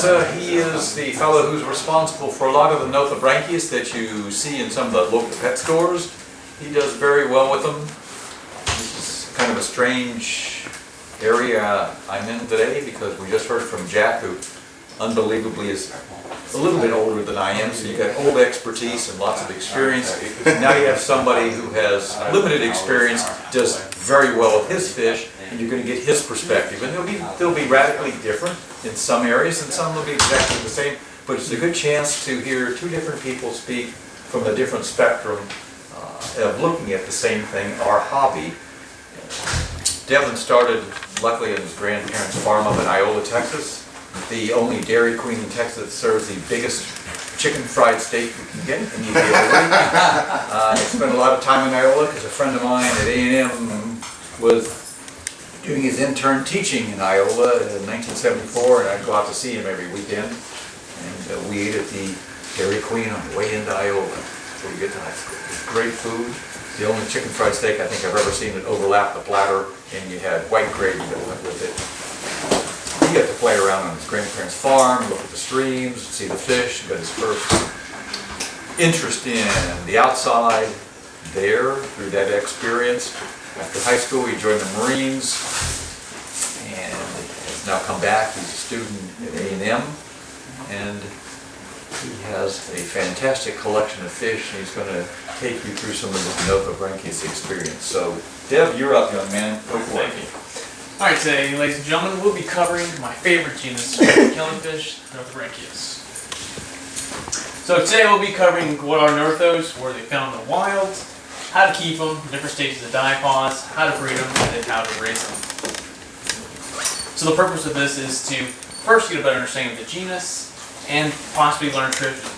He is the fellow who's responsible for a lot of the Nothobranchius that you see in some of the local pet stores. He does very well with them. This is kind of a strange area I'm in today because we just heard from Jack, who unbelievably is a little bit older than I am, so you've got old expertise and lots of experience. Now you have somebody who has limited experience, does very well with his fish, and you're going to get his perspective. And they'll be radically different in some areas, and some will be exactly the same, but it's a good chance to hear two different people speak from a different spectrum of looking at the same thing, our hobby. Devin started, luckily, at his grandparents' farm up in Iola, Texas. The only Dairy Queen in Texas that serves the biggest chicken fried steak you can get in the area. I spent a lot of time in Iola because a friend of mine at A&M was doing his intern teaching in Iola in 1974, and I'd go out to see him every weekend. And we ate at the Dairy Queen on the way into Iola. So we get to high school. It was great food. The only chicken fried steak I think I've ever seen that overlapped the platter, and you had white gravy that went with it. He got to play around on his grandparents' farm, look at the streams, see the fish, got his first interest in the outside there through that experience. After high school, he joined the Marines and has now come back. He's a student at A&M, and he has a fantastic collection of fish, and he's going to take you through some of his Nothobranchius experience. So, Dev, you're up, young man. Go for it. Thank you. Alright, today, ladies and gentlemen, we'll be covering my favorite genus, Killifish, Nothobranchius. So today we'll be covering what are Nothos, where they're found in the wild, how to keep them, different stages of diapause, how to breed them, and then how to raise them. So the purpose of this is to first get a better understanding of the genus, and possibly learn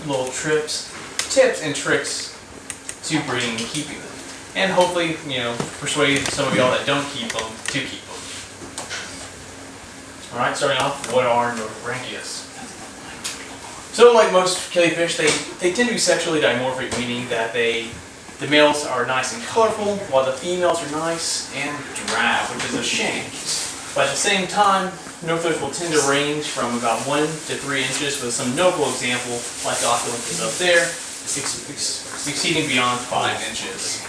little tips and tricks to breeding and keeping them. And hopefully, persuade some of y'all that don't keep them to keep them. Alright, starting off, what are Nothobranchius? So like most killifish, they tend to be sexually dimorphic, meaning that the males are nice and colorful, while the females are nice and drab, which is a shame. But at the same time, Nothos will tend to range from about 1 to 3 inches, with some notable example, like the Oculus up there, exceeding beyond 5 inches.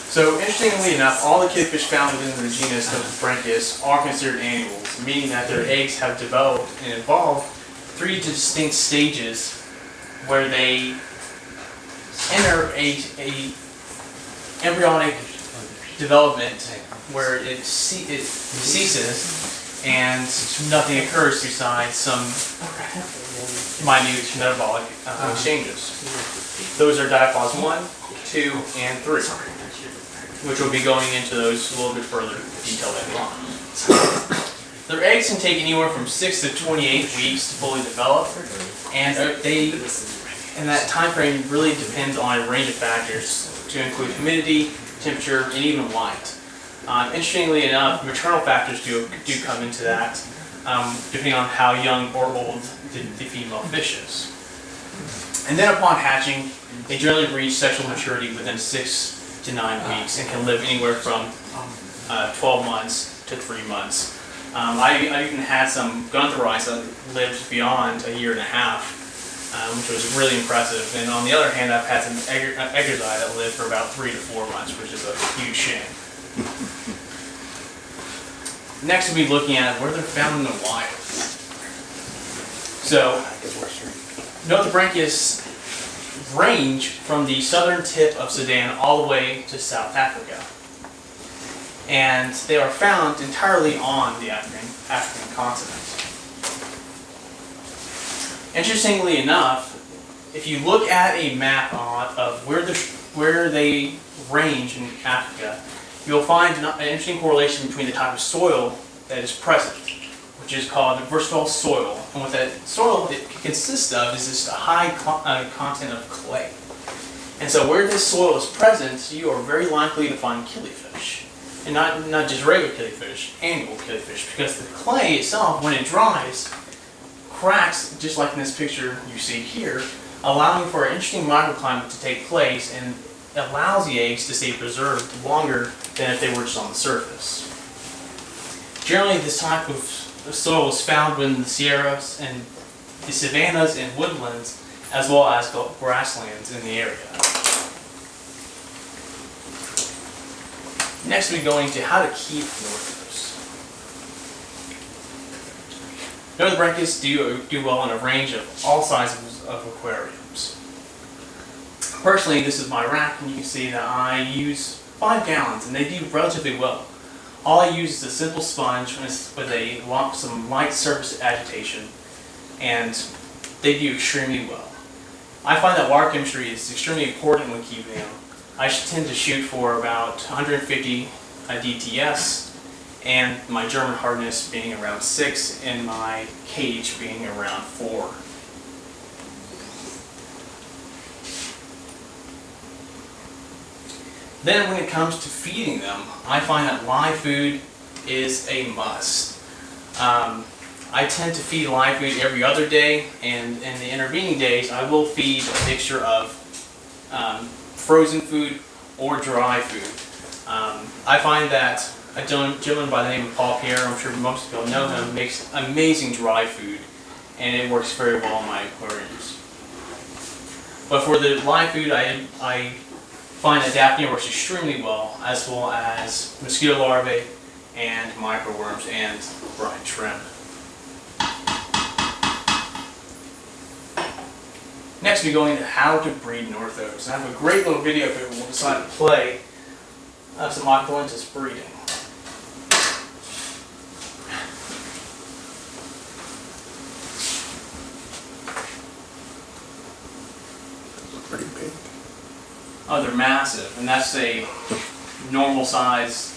So, interestingly enough, all the killifish found within the genus Nothobranchius are considered annuals, meaning that their eggs have developed and evolved 3 distinct stages where they enter a embryonic development where it ceases and nothing occurs besides some minute metabolic exchanges. Those are diapause 1, 2, and 3. Which we'll be going into those a little bit further detail later on. Their eggs can take anywhere from 6 to 28 weeks to fully develop, and that time frame really depends on a range of factors to include humidity, temperature, and even light. Interestingly enough, maternal factors do come into that, depending on how young or old the female fish is. And then upon hatching, they generally reach sexual maturity within 6 to 9 weeks and can live anywhere from 12 months to 3 months. I even had some Guntherites that lived beyond a year and a half, which was really impressive. And on the other hand, I've had some Eggersi that lived for about 3 to 4 months, which is a huge shame. Next, we'll be looking at where they're found in the wild. So, Nothobranchius range from the southern tip of Sudan all the way to South Africa. And they are found entirely on the African continent. Interestingly enough, if you look at a map of where they range in Africa, you'll find an interesting correlation between the type of soil that is present, which is called versatile soil. And what that soil consists of is just a high content of clay. And so where this soil is present, you are very likely to find killifish. And not just regular killifish, annual killifish, because the clay itself, when it dries, cracks, just like in this picture you see here, allowing for an interesting microclimate to take place and allows the eggs to stay preserved longer than if they were just on the surface. Generally, this type of soil is found in the Sierras and the savannas and woodlands, as well as grasslands in the area. Next, we go into how to keep Nothos. Nothobranchius do well in a range of all sizes of aquariums. Personally, this is my rack, and you can see that I use 5 gallons, and they do relatively well. All I use is a simple sponge with some light surface agitation, and they do extremely well. I find that water chemistry is extremely important when keeping them. I tend to shoot for about 150 DTS, and my German hardness being around 6, and my cage being around 4. Then when it comes to feeding them, I find that live food is a must. I tend to feed live food every other day, and in the intervening days I will feed a mixture of frozen food or dry food. I find that a gentleman by the name of Paul Pierre, I'm sure most of you know him, makes amazing dry food, and it works very well in my aquariums. But for the live food, I find that Daphnia works extremely well as mosquito larvae and microworms and brine shrimp. Next, we go into how to breed Nothos. I have a great little video if we will decide to play of some Octolensis breeding. Pretty big. Oh, they're massive, and that's a normal size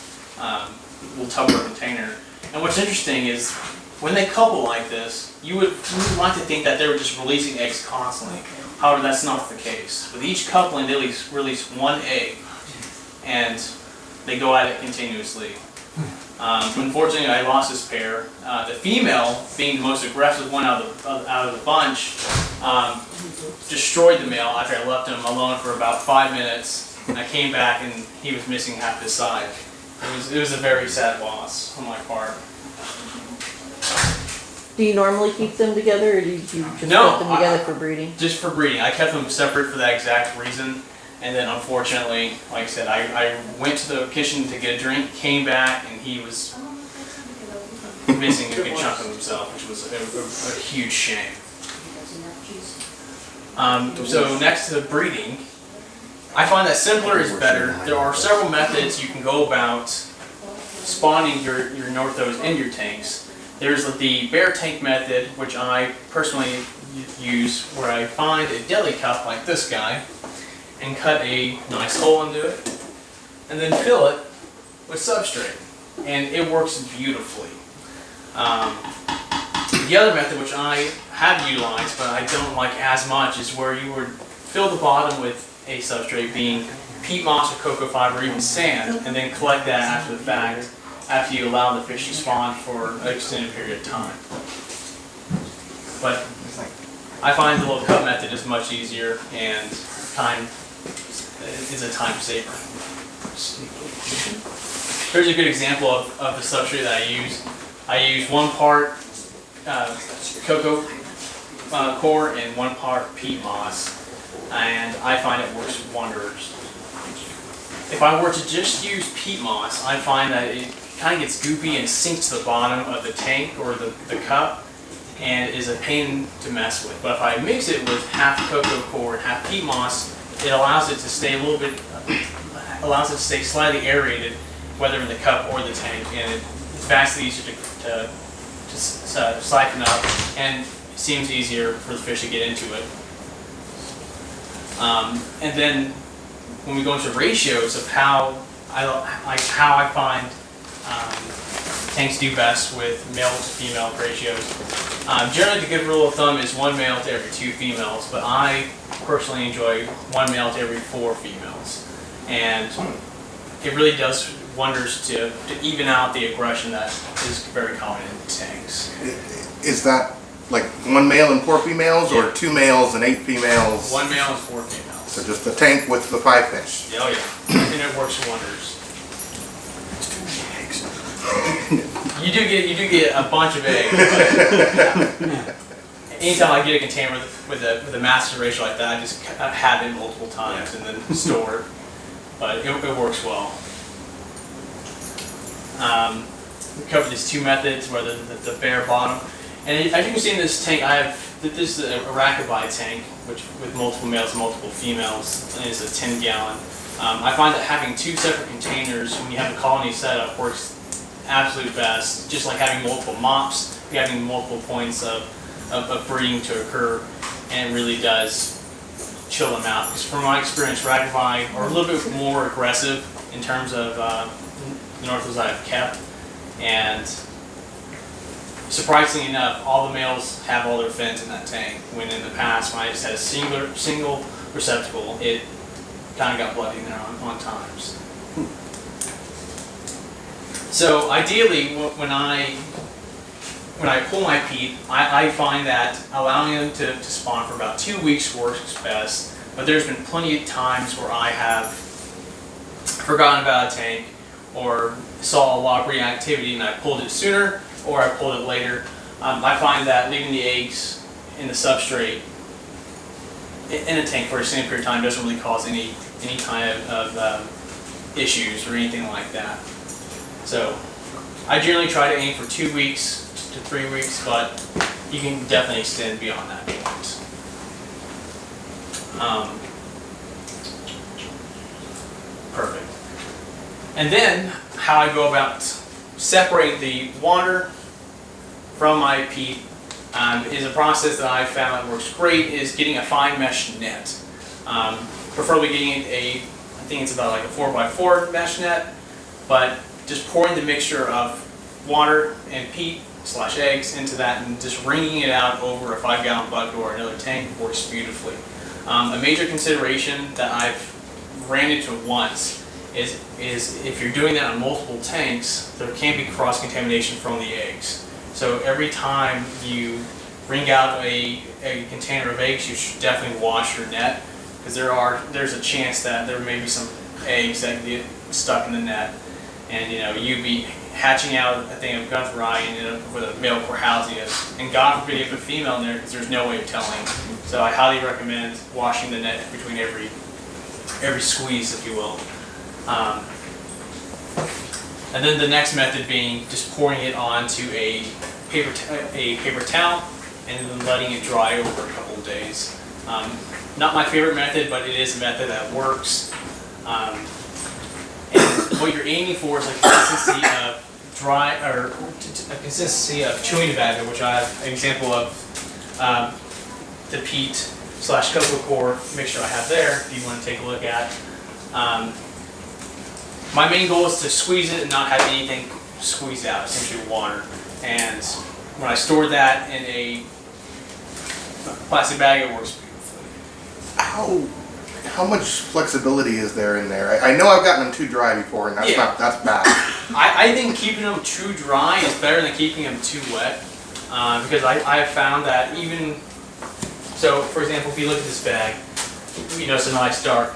little Tupperware container. And what's interesting is when they couple like this, you would like to think that they were just releasing eggs constantly. However, that's not the case. With each coupling, they release 1 egg, and they go at it continuously. Unfortunately, I lost this pair. The female, being the most aggressive one out of the bunch, destroyed the male after I left him alone for about 5 minutes. And I came back and he was missing half his side. It was a very sad loss on my part. Do you normally keep them together, or do you just put them together for breeding? Just for breeding. I kept them separate for that exact reason. And then unfortunately, like I said, I went to the kitchen to get a drink, came back, and he was missing a good chunk of himself, which was a huge shame. So next to breeding, I find that simpler is better. There are several methods you can go about spawning your Nothos in your tanks. There's the bare tank method, which I personally use, where I find a deli cup like this guy and cut a nice hole into it, and then fill it with substrate, and it works beautifully. The other method, which I have utilized but I don't like as much, is where you would fill the bottom with a substrate, being peat moss or cocoa fiber or even sand, and then collect that after the fact, after you allow the fish to spawn for an extended period of time. But I find the little cup method is much easier and is a time saver. Here's a good example of the substrate that I use. I use 1 part cocoa core and 1 part peat moss, and I find it works wonders. If I were to just use peat moss, I find that it kind of gets goopy and sinks to the bottom of the tank or the cup, and is a pain to mess with. But if I mix it with half cocoa core and half peat moss, it allows it to stay slightly aerated, whether in the cup or the tank, and it's vastly easier to siphon up, and it seems easier for the fish to get into it. And then when we go into ratios of how I find tanks do best with male to female ratios. Generally, the good rule of thumb is 1 male to every 2 females, but I personally enjoy 1 male to every 4 females, and it really does wonders to even out the aggression that is very common in tanks. Is that like 1 male and 4 females, or 2 males and 8 females? 1 male and 4 females. So just a tank with the 5 fish. Oh yeah, and it works wonders. You do get a bunch of eggs. But anytime I get a container with a master ratio like that, I just have it multiple times and then store it. But it works well. We covered these two methods, where the bare bottom. And as you can see in this tank, this is a Rackabye tank, which with multiple males and multiple females, and it's a 10-gallon. I find that having two separate containers when you have a colony set up works absolute best. Just like having multiple mops, having multiple points of breeding to occur, and it really does chill them out. Because from my experience, Rackabye are a little bit more aggressive in terms of the Northwoods I've kept, and surprisingly enough, all the males have all their fins in that tank. When in the past, when I just had a single receptacle, it kind of got bloody there on times. So ideally, when I pull my peat, I find that allowing them to spawn for about 2 weeks works best. But there's been plenty of times where I have forgotten about a tank or saw a lot of breeding activity and I pulled it sooner or I pulled it later. I find that leaving the eggs in the substrate in a tank for a extended period of time doesn't really cause any kind of issues or anything like that. So I generally try to aim for 2 weeks to 3 weeks, but you can definitely extend beyond that point. Perfect. And then how I go about separating the water from my peat is a process that I've found that works great, is getting a fine mesh net. Preferably getting I think it's about like a 4x4 mesh net, but just pouring the mixture of water and peat / eggs into that and just wringing it out over a 5-gallon bucket or another tank works beautifully. A major consideration that I've ran into once is if you're doing that on multiple tanks, there can be cross-contamination from the eggs. So every time you wring out a container of eggs, you should definitely wash your net, because there's a chance that there may be some eggs that get stuck in the net, and you'd be hatching out a thing of Guntherite and ended up with a male Corhalsias, and God forbid you have a female in there, because there's no way of telling. So I highly recommend washing the net between every squeeze, if you will. And then the next method being just pouring it onto a paper towel and then letting it dry over a couple of days. Not my favorite method, but it is a method that works. And what you're aiming for is a consistency of chewing tobacco, which I have an example of the peat / cocoa core mixture I have there, if you want to take a look at. My main goal is to squeeze it and not have anything squeezed out, essentially water. And when I store that in a plastic bag, it works beautifully. How much flexibility is there in there? I know I've gotten them too dry before, and that's bad. I think keeping them too dry is better than keeping them too wet, because I have found that so for example, if you look at this bag, you notice a nice dark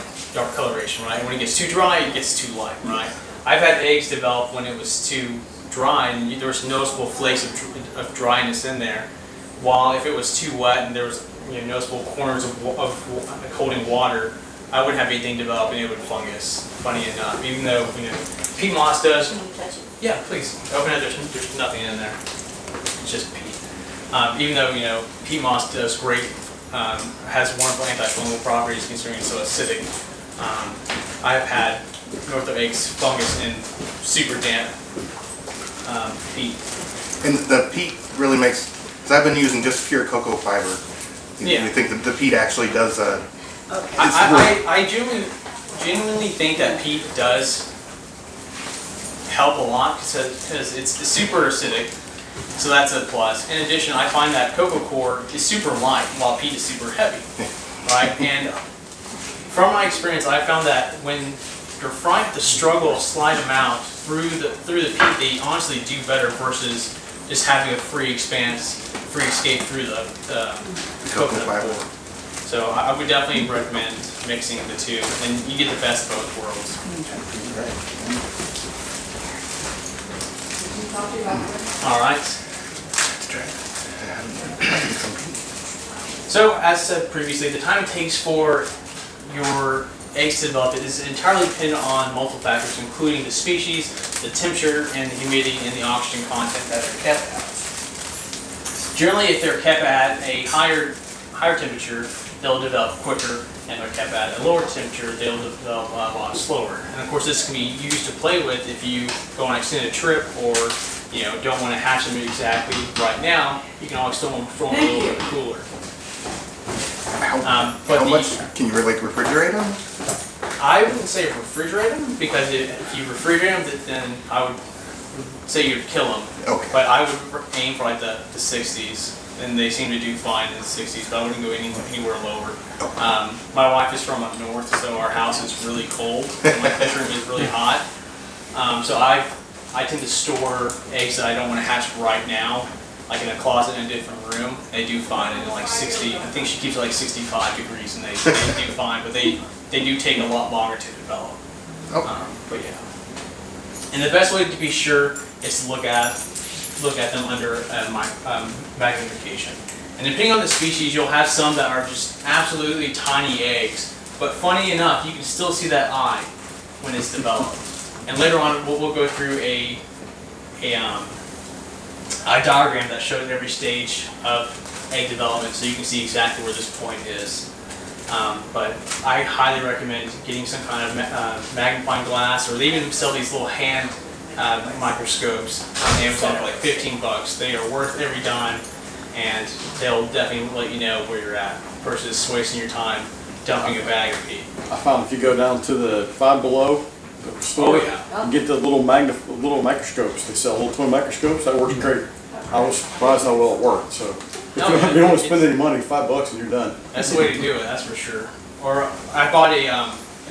coloration, right? When it gets too dry, it gets too light, right? I've had eggs develop when it was too dry, and there was noticeable flakes of dryness in there, while if it was too wet and there was noticeable corners of holding water, I wouldn't have anything developing it with fungus, funny enough, even though peat moss does. Can you touch it? Yeah, please open it. There's nothing in there. It's just peat. Even though peat moss does great, has wonderful antifungal properties considering it's so acidic. I've had North of Eggs fungus in super damp peat. And the peat really makes, because I've been using just pure cocoa fiber. You think that the peat actually does Okay. I genuinely think that peat does help a lot, because it's super acidic, so that's a plus. In addition, I find that cocoa core is super light while peat is super heavy, right? And from my experience, I found that when you're trying to struggle a slight amount through the peat, they honestly do better versus just having a free escape through the coconut core. So I would definitely recommend mixing the two, and you get the best of both worlds. All right. So, as said previously, the time it takes for your eggs to develop is entirely dependent on multiple factors, including the species, the temperature, and the humidity, and the oxygen content that they're kept at. Generally, if they're kept at a higher temperature, they'll develop quicker, and if they're kept at a lower temperature, they'll develop a lot slower. And of course, this can be used to play with if you go on an extended trip or don't want to hatch them exactly right now. You can always store them a little bit cooler. How much can you really refrigerate them? I wouldn't say refrigerate them, because if you refrigerate them, then I would say you'd kill them. Okay. But I would aim for like the 60s, and they seem to do fine in the 60s, but I wouldn't go anywhere lower. Okay. My wife is from up north, so our house is really cold, and my fish room is really hot. So I tend to store eggs that I don't want to hatch right now, like in a closet in a different room. They do fine in like 60, I think she keeps it like 65 degrees, and they do fine, but they do take a lot longer to develop. Okay. But yeah. And the best way to be sure is to look at them under magnification. And depending on the species, you'll have some that are just absolutely tiny eggs. But funny enough, you can still see that eye when it's developed. And later on, we'll go through a diagram that shows every stage of egg development, so you can see exactly where this point is. But I highly recommend getting some kind of magnifying glass, or they even sell these little hand microscopes on Amazon for like 15 bucks. They are worth every dime, and they'll definitely let you know where you're at versus wasting your time dumping a bag of feed. I found if you go down to the Five Below store, you get the little microscopes. They sell little twin microscopes. That works great. I was surprised how well it worked. So if you don't want to spend any money, $5 and you're done. That's the way to do it. That's for sure. Or I bought a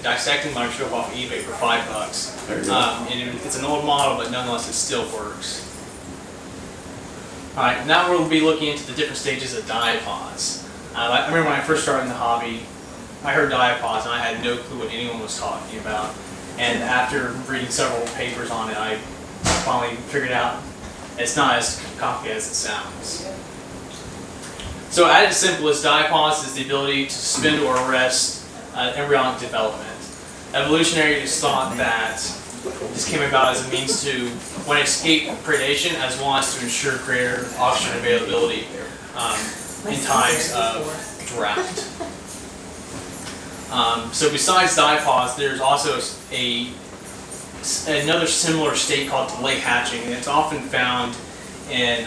dissecting microscope off of eBay for $5. There you go. And it's an old model, but nonetheless, it still works. All right, now we'll be looking into the different stages of diapause. I remember when I first started in the hobby, I heard diapause, and I had no clue what anyone was talking about. And after reading several papers on it, I finally figured out it's not as complicated as it sounds. So at its simplest, diapause is the ability to suspend or arrest embryonic development. Evolutionaries thought that this came about as a means to, when escape predation, as well as to ensure greater oxygen availability in times of drought. So besides diapause, there's also another similar state called delay hatching, and it's often found in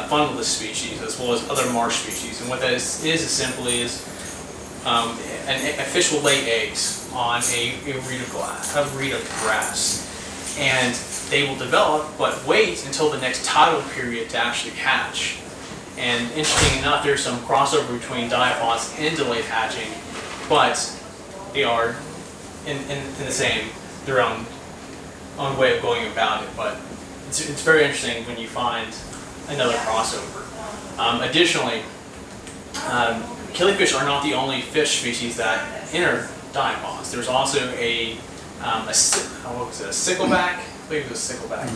fundless species as well as other marsh species. And what that is simply is a fish will lay eggs on a reed of grass, and they will develop, but wait until the next tidal period to actually hatch. And interesting enough, there's some crossover between diapause and delayed hatching, but they are in the same, their own way of going about it. But it's very interesting when you find another crossover. Additionally, killifish are not the only fish species that enter diapause. There's also a sickleback. I believe it was a sickleback.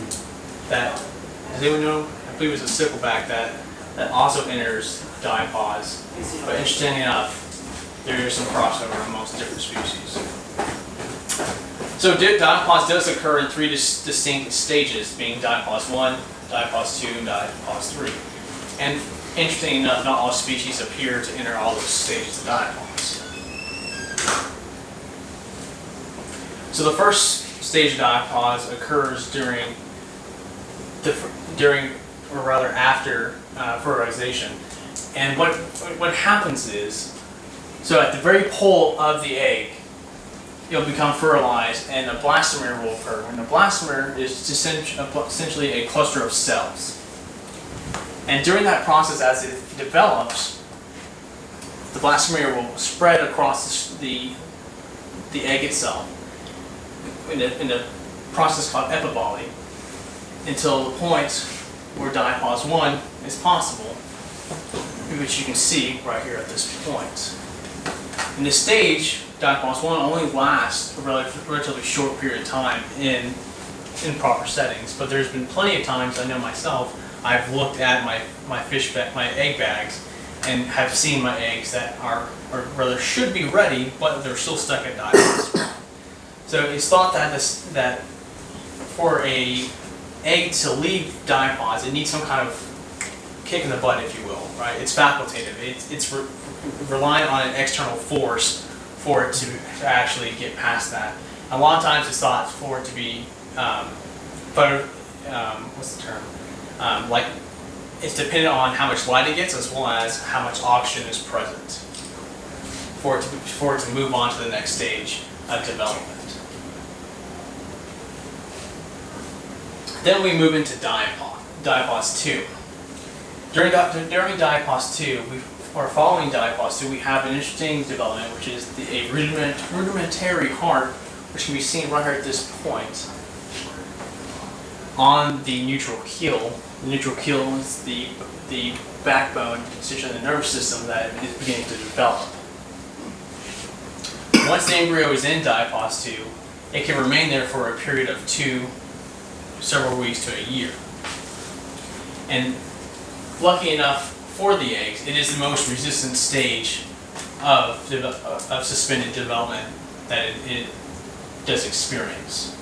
That, does anyone know? I believe it was a sickleback that also enters diapause. But interesting enough, there is some crossover amongst different species. So diapause does occur in three distinct stages, being diapause 1, diapause 2, and diapause 3. And interesting enough, not all species appear to enter all those stages of diapause. So the first stage of diapause occurs after fertilization. And what happens is, so at the very pole of the egg, it'll become fertilized, and a blastomere will occur. And the blastomere is essentially a cluster of cells. And during that process, as it develops, the blastomere will spread across the egg itself in the process called epiboly, until the point where diapause 1 is possible, which you can see right here at this point. In this stage, diapause 1 only lasts a relatively short period of time in in proper settings. But there's been plenty of times, I know myself, I've looked at my my egg bags and have seen my eggs that are rather should be ready, but they're still stuck at diapause. So it's thought that for a egg to leave diapause, it needs some kind of kick in the butt, if you will, right? It's facultative. It's reliant on an external force for it to actually get past that. A lot of times it's thought for it to be, what's the term? Like, it's dependent on how much light it gets as well as how much oxygen is present for it to move on to the next stage of development. Then we move into diapause 2. During diapause 2, following diapause 2, we have an interesting development, which is a rudimentary heart, which can be seen right here at this point on the neutral keel. The neutral keel is the backbone constituent of the nervous system that is beginning to develop. Once the embryo is in diapause 2, it can remain there for a period of several weeks to a year. And lucky enough for the eggs, it is the most resistant stage of suspended development that it does experience.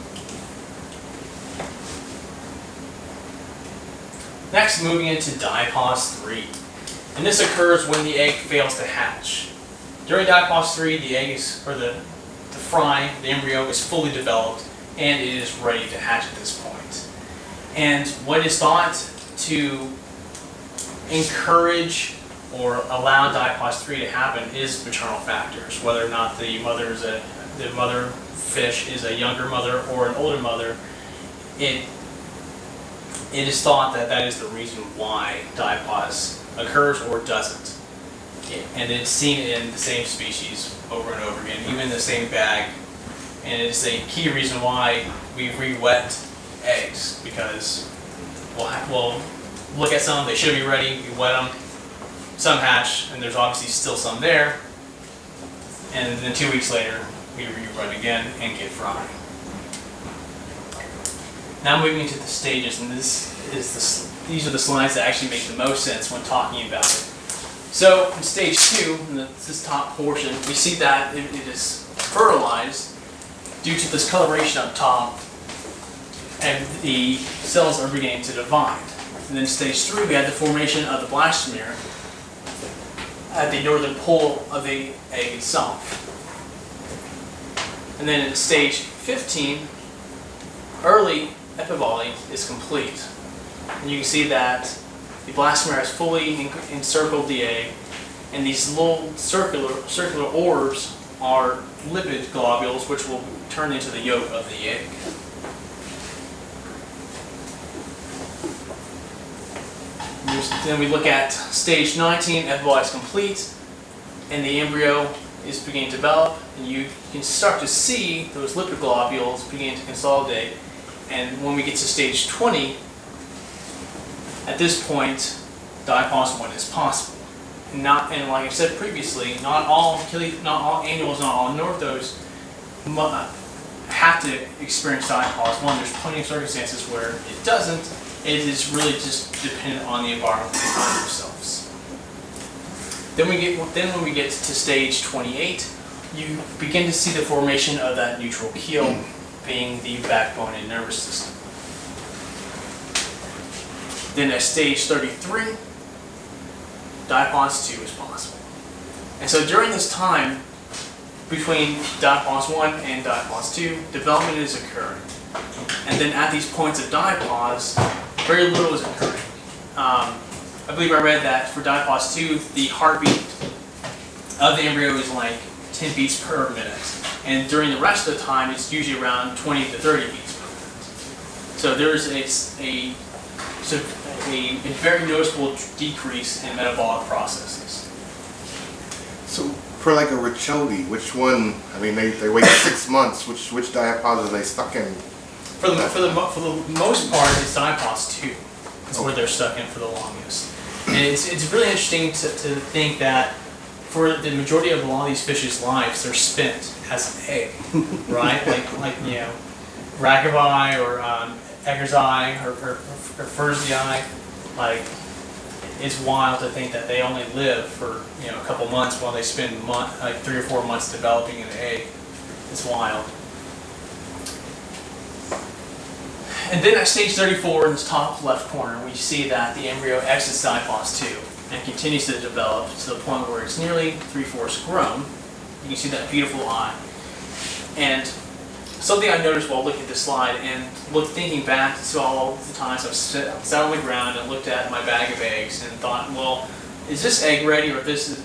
Next, moving into diapause 3. And this occurs when the egg fails to hatch. During diapause 3, the egg is, or the embryo is fully developed and it is ready to hatch at this point. And what is thought to encourage or allow diapause 3 to happen is maternal factors, whether or not the mother fish is a younger mother or an older mother. It is thought that is the reason why diapause occurs or doesn't. And it's seen in the same species over and over again, even in the same bag. And it's a key reason why we re-wet eggs, because we'll look at some, they should be ready, we wet them, some hatch, and there's obviously still some there. And then 2 weeks later, we re-wet again and get fried. Now moving into the stages, and these are the slides that actually make the most sense when talking about it. So in stage 2, in this top portion, we see that it is fertilized due to this coloration up top, and the cells are beginning to divide. And then stage 3, we have the formation of the blastomere at the northern pole of the egg itself. And then in stage 15, early epivolley is complete. And you can see that the blastomere has fully encircled the egg, and these little circular orbs are lipid globules which will turn into the yolk of the egg. Then we look at stage 19, epivolley is complete, and the embryo is beginning to develop, and you can start to see those lipid globules beginning to consolidate. And when we get to stage 20, at this point, diapause 1 is possible. And like I said previously, not all annuals, not all northos have to experience diapause 1. There's plenty of circumstances where it doesn't. It is really just dependent on the environment they find themselves. Then when we get to stage 28, you begin to see the formation of that neutral keel, being the backbone and nervous system. Then at stage 33, diapause 2 is possible. And so during this time, between diapause 1 and diapause 2, development is occurring. And then at these points of diapause, very little is occurring. I believe I read that for diapause 2, the heartbeat of the embryo is like 10 beats per minute. And during the rest of the time, it's usually around 20 to 30 beats per minute. So there's a very noticeable decrease in metabolic processes. So for like a Riccioli, which one? I mean, they wait 6 months. Which diapause are they stuck in? For the most part, it's diapause 2. That's where they're stuck in for the longest. And it's really interesting to think that for the majority of a lot of these fish's lives, they're spent as an egg, right? like rack-of eye or Egger's eye or Furzy eye, like it's wild to think that they only live for a couple months while they spend like 3 or 4 months developing an egg. It's wild. And then at stage 34 in this top left corner, we see that the embryo exits diapause 2 and continues to develop to the point where it's nearly 3/4 grown. You can see that beautiful eye. And something I noticed while looking at this slide and thinking back to all the times I've sat on the ground and looked at my bag of eggs and thought, well, is this egg ready or is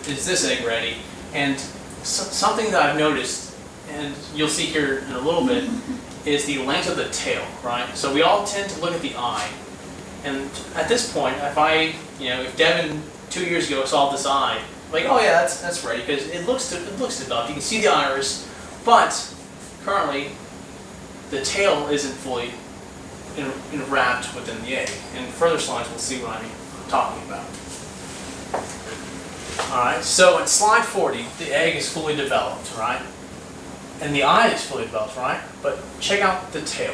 this egg ready? And something that I've noticed, and you'll see here in a little bit, is the length of the tail, right? So we all tend to look at the eye. And at this point, if Devin 2 years ago saw this eye, like, oh yeah, that's ready, because it looks developed. You can see the iris, but currently the tail isn't fully enwrapped within the egg. In further slides, we'll see what I'm talking about. All right. So at slide 40, the egg is fully developed, right? And the eye is fully developed, right? But check out the tail.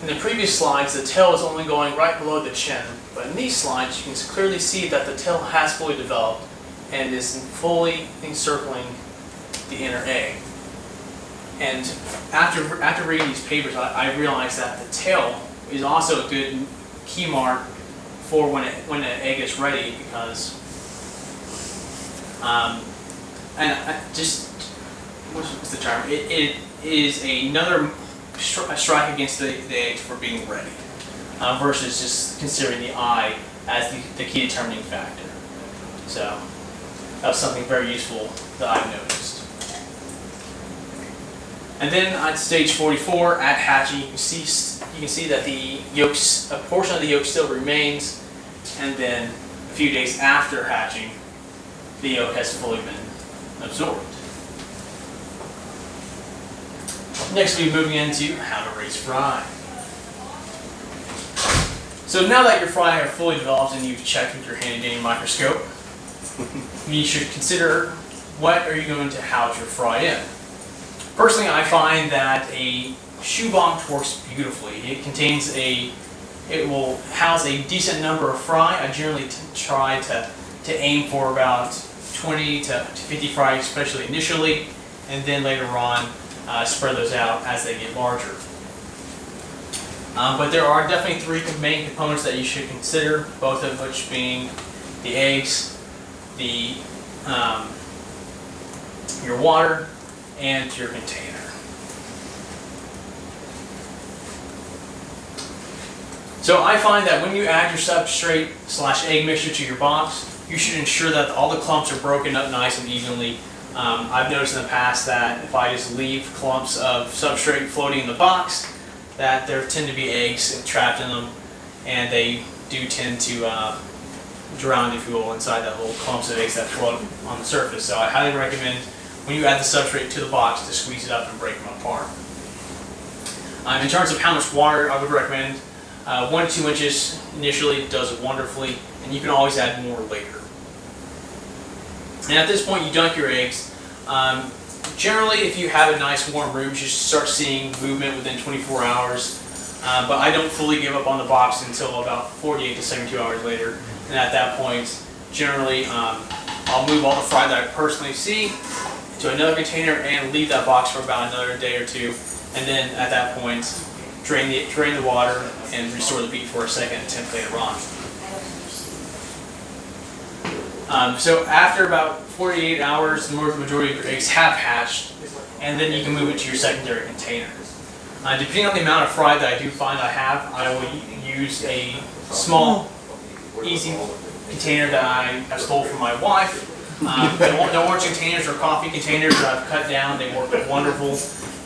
In the previous slides, the tail is only going right below the chin. But in these slides, you can clearly see that the tail has fully developed and is fully encircling the inner egg. And after reading these papers, I realized that the tail is also a good key mark for when an egg is ready, because what's the term? It is another strike against the eggs for being ready, versus just considering the eye as the key determining factor. So that was something very useful that I've noticed. And then at stage 44, at hatching, you can see that the yolks, a portion of the yolk still remains, and then a few days after hatching, the yolk has fully been absorbed. Next, we'll be moving into how to raise fry. So now that your fry are fully developed and you've checked with your handy-dandy microscope, you should consider what are you going to house your fry in. Personally, I find that a shoe box works beautifully. It will house a decent number of fry. I generally try to aim for about 20 to 50 fry, especially initially, and then later on spread those out as they get larger. But there are definitely 3 main components that you should consider, both of which being the eggs, your water, and your container. So I find that when you add your substrate / egg mixture to your box, you should ensure that all the clumps are broken up nice and evenly. I've noticed in the past that if I just leave clumps of substrate floating in the box, that there tend to be eggs trapped in them, and they do tend to drown, if you will, inside that little clumps of eggs that float on the surface. So I highly recommend when you add the substrate to the box to squeeze it up and break them apart. In terms of how much water, I would recommend 1 to 2 inches initially does wonderfully, and you can always add more later. And at this point, you dunk your eggs. Generally, if you have a nice warm room, you should start seeing movement within 24 hours. But I don't fully give up on the box until about 48 to 72 hours later. And at that point, generally, I'll move all the fry that I personally see to another container and leave that box for about another day or 2. And then at that point, drain the water and restore the beef for a second attempt later on. So after about 48 hours, the majority of your eggs have hatched, and then you can move it to your secondary container. Depending on the amount of fry that I do find I will use a small, easy container that I stole from my wife. No orange containers or coffee containers that I've cut down. They work wonderful.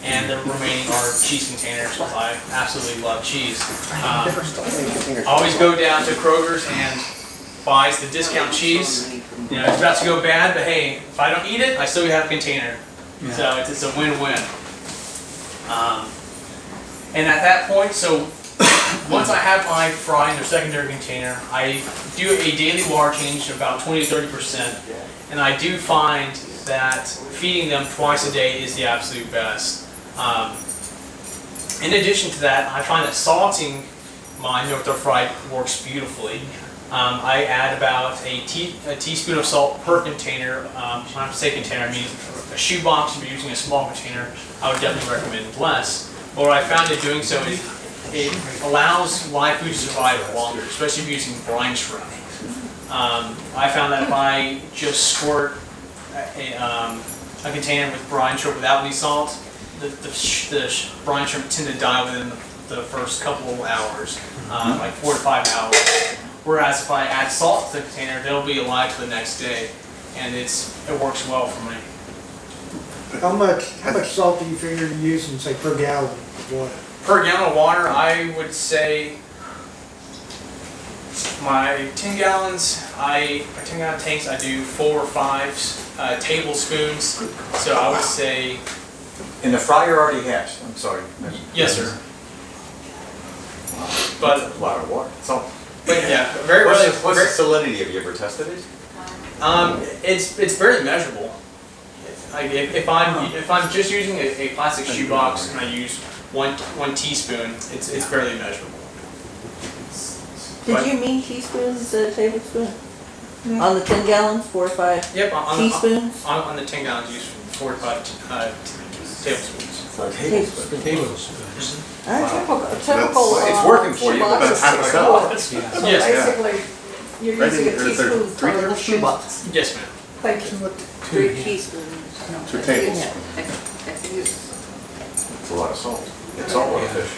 And the remaining are cheese containers, because I absolutely love cheese. I always go down to Kroger's and buys the discount cheese. It's about to go bad, but hey, if I don't eat it, I still have a container. Yeah. So it's a win-win. And at that point, so once I have my fry in their secondary container, I do a daily water change of about 20 to 30%. And I do find that feeding them twice a day is the absolute best. In addition to that, I find that salting my Northo fry works beautifully. I add about a teaspoon of salt per container. When I say container, I mean a shoebox. If you're using a small container, I would definitely recommend less. But what I found in doing so is it allows live food to survive longer, especially if you're using brine shrimp. I found that if I just squirt a container with brine shrimp without any salt, the brine shrimp tend to die within the first couple of hours, like 4 to 5 hours. Whereas if I add salt to the container, they'll be alive for the next day, and it works well for me. How much salt do you figure you're using, say, per gallon of water? Per gallon of water, I would say my 10 gallons, my 10 gallon tanks, I do 4 or 5 tablespoons. So I would say. And the fryer already hatched, I'm sorry. Yes, sir. But a lot of water. So, but yeah, very what's rarely. the salinity? Have you ever tested it? It's very measurable. Like if I'm just using a plastic shoebox and I use one teaspoon, it's barely measurable. Did you mean teaspoons instead of tablespoon? On the 10 gallons, 4 or 5 Yep, teaspoons? on the 10 gallons, use 4 to 5 tablespoons. Tablespoons. Typical. It's working for you, but shoebox that's is how four. it's So Yes, basically, you're Right, using a is there teaspoon three per little tablespoons? shoebox. Yes, ma'am. Thank you. 3 teaspoons. 2 tables. It's a lot of salt. It's saltwater fish.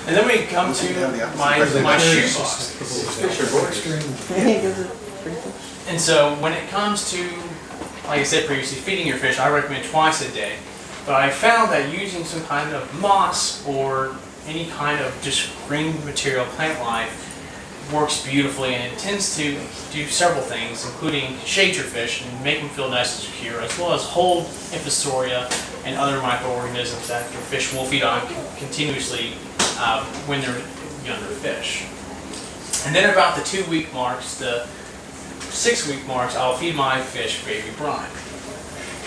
And then we come to my shoebox. Fish are voice. And so when it comes to, like I said previously, feeding your fish, I recommend twice a day. But I found that using some kind of moss or any kind of just green material, plant life, works beautifully, and it tends to do several things, including shade your fish and make them feel nice and secure, as well as hold Infusoria and other microorganisms that your fish will feed on continuously when they're younger fish. And then about the 2-week marks, the 6-week marks, I'll feed my fish baby brine.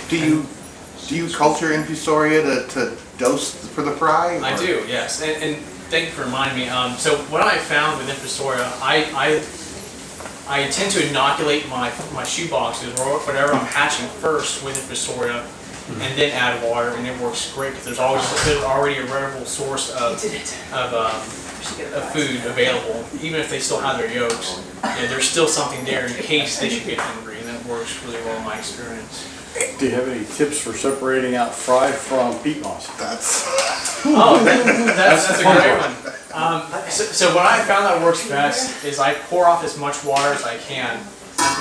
Do you culture Infusoria to dose for the fry? I do, yes. And thank you for reminding me. So what I found with Infusoria, I tend to inoculate my shoeboxes or whatever I'm hatching first with Infusoria, and then add water, and it works great because there's already a reliable source of food available. Even if they still have their yolks, there's still something there in case they should get hungry, and that works really well in my experience. Do you have any tips for separating out fried from peat moss? That's That's a great one. So what I found that works best is I pour off as much water as I can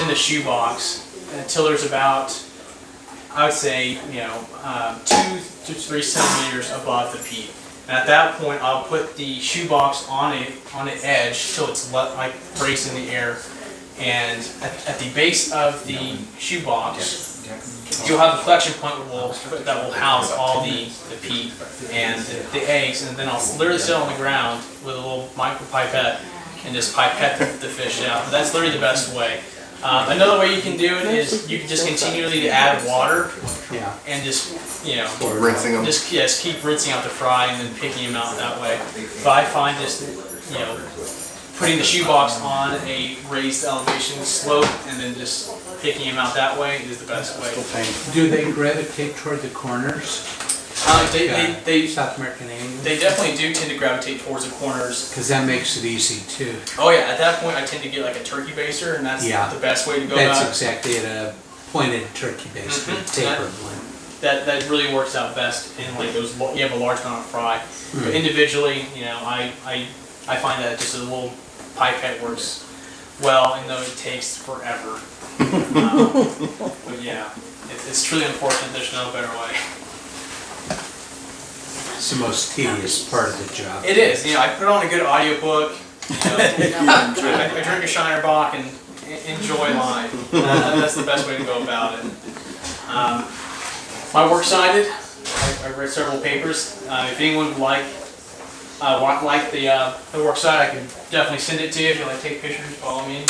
in the shoebox until there's about, I would say, 2 to 3 centimeters above the peat. And at that point, I'll put the shoebox on an edge till it's like raised in the air. And at the base of the shoebox, you'll have a collection point that will house all the peat and the eggs, and then I'll literally sit on the ground with a little micro pipette and just pipette the fish out. But that's literally the best way. Another way you can do it is you can just continually add water and just rinsing them. just keep rinsing out the fry and then picking them out that way. But I find just putting the shoebox on a raised elevation slope and then just picking them out that way is the best way. Do they gravitate toward the corners? They South American aliens? They definitely do tend to gravitate towards the corners. Because that makes it easy too. Oh yeah, at that point I tend to get like a turkey baster, and that's the best way to go That's about it. exactly it, a pointed turkey baster, tapered one. That really works out best in like those. You have a large amount of fry, but individually, I find that just a little pipette works well, even though it takes forever. But yeah, it's truly unfortunate. There's no better way. It's the most tedious part of the job. It is. I put on a good audiobook. I drink a Shiner Bock and enjoy life. That's the best way to go about it. My works cited. I read several papers. If anyone would like the works cited, I can definitely send it to you. If you like to take pictures, follow me.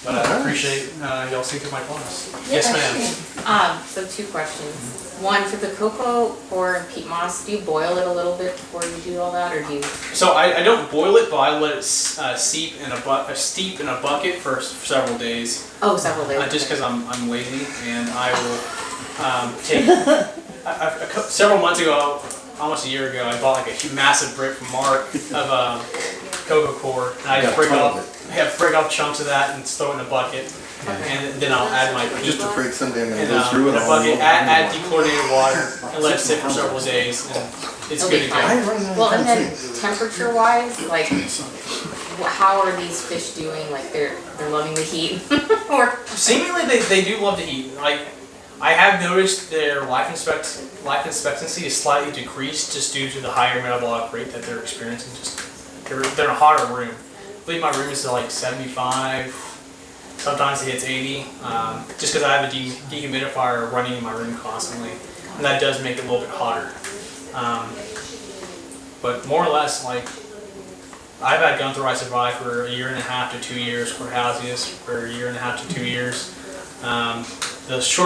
But I appreciate y'all thinking of my plans. Yes, ma'am. So 2 questions. One, for the cocoa or peat moss, do you boil it a little bit before you do all that, or do you? So I don't boil it, but I let it steep in a bucket for several days. Oh, several days. Just because I'm lazy, and I will take. Several months ago, almost a year ago, I bought like a massive brick from Mark of cocoa core, and I just break off chunks of that and throw it in a bucket, and then I'll add my peat. Just afraid someday I'm gonna And, go through it in a all. bucket, add dechlorinated water, and let it sit for several days, and it's It'll good be to fine. go. Well, and then temperature-wise, like, how are these fish doing? Like, they're loving the heat, or? Seemingly, they do love to eat. Like, I have noticed their life expectancy is slightly decreased just due to the higher metabolic rate that they're experiencing. Just they're in a hotter room. I believe my room is like 75. Sometimes it hits 80. Just because I have a dehumidifier running in my room constantly, and that does make it a little bit hotter. But more or less, like, I've had Gunther I survived for 1.5 to 2 years, Cortehousius for 1.5 to 2 years. The short